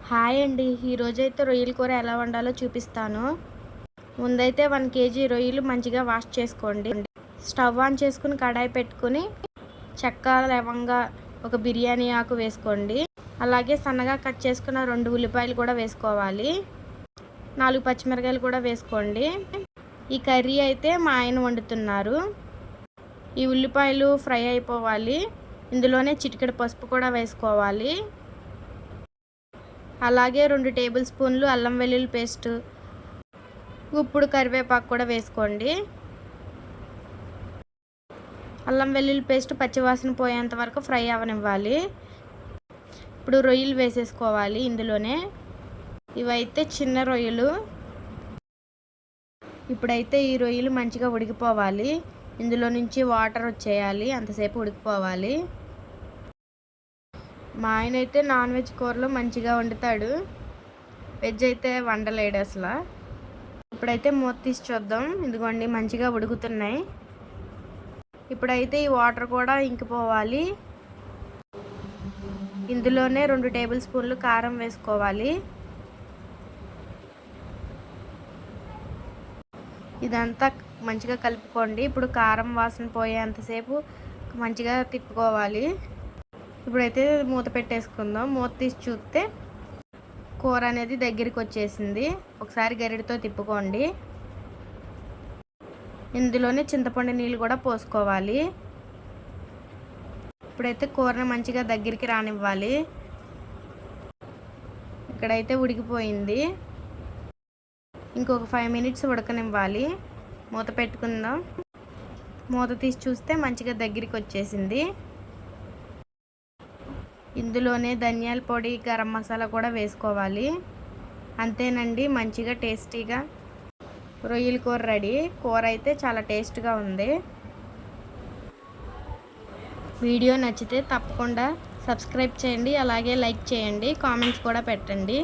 Hi అండి, ఈరోజైతే రొయ్యల కూర ఎలా వండాలో చూపిస్తాను. ముందైతే 1 కేజీ రొయ్యలు మంచిగా వాష్ చేసుకోండి. స్టవ్ ఆన్ చేసుకుని కడాయి పెట్టుకుని చెక్క, లవంగ, ఒక బిర్యానీ ఆకు వేసుకోండి. అలాగే సన్నగా కట్ చేసుకున్న 2 ఉల్లిపాయలు కూడా వేసుకోవాలి. 4 పచ్చిమిరకాయలు కూడా వేసుకోండి. ఈ కర్రీ అయితే మా ఆయన వండుతున్నారు. ఈ ఉల్లిపాయలు ఫ్రై అయిపోవాలి. ఇందులోనే చిటికెడు పసుపు కూడా వేసుకోవాలి. అలాగే 2 టేబుల్ స్పూన్లు అల్లం వెల్లుల్లి పేస్ట్, ఇప్పుడు కరివేపాకు కూడా వేసుకోండి. అల్లం వెల్లుల్లి పేస్ట్ పచ్చివాసన పోయేంత వరకు ఫ్రై అవనివ్వాలి. ఇప్పుడు రొయ్యలు వేసేసుకోవాలి ఇందులోనే. ఇవైతే చిన్న రొయ్యలు. ఇప్పుడైతే ఈ రొయ్యలు మంచిగా ఉడికిపోవాలి. ఇందులో నుంచి వాటర్ వచ్చేయాలి, అంతసేపు ఉడికిపోవాలి. మా ఆయన అయితే నాన్ వెజ్ కూరలు మంచిగా వండుతాడు, వెజ్ అయితే వండలేడు అసలు. ఇప్పుడైతే మూత తీసి చూద్దాం. ఇదిగోండి మంచిగా ఉడుకుతున్నాయి. ఇప్పుడైతే ఈ వాటర్ కూడా ఇంకిపోవాలి. ఇందులోనే 2 టేబుల్ స్పూన్లు కారం వేసుకోవాలి. ఇదంతా మంచిగా కలుపుకోండి. ఇప్పుడు కారం వాసన పోయేంతసేపు మంచిగా తిప్పుకోవాలి. ఇప్పుడైతే మూత పెట్టేసుకుందాం. మూత తీసి చూస్తే కూర అనేది దగ్గరికి వచ్చేసింది. ఒకసారి గరిటతో తిప్పుకోండి. ఇందులోనే చింతపండు నీళ్ళు కూడా పోసుకోవాలి. ఇప్పుడైతే కూరని మంచిగా దగ్గరికి రానివ్వాలి. ఇక్కడైతే ఉడికిపోయింది. ఇంకొక 5 మినిట్స్ ఉడకనివ్వాలి. మూత పెట్టుకుందాం. మూత తీసి చూస్తే మంచిగా దగ్గరికి వచ్చేసింది. ఇందులోనే ధనియాల పొడి, గరం మసాలా కూడా వేసుకోవాలి. అంతేనండి, మంచిగా టేస్టీగా రొయ్యల కూర రెడీ. కూర అయితే చాలా టేస్ట్గా ఉంది. వీడియో నచ్చితే తప్పకుండా సబ్స్క్రైబ్ చేయండి, అలాగే లైక్ చేయండి, కామెంట్స్ కూడా పెట్టండి.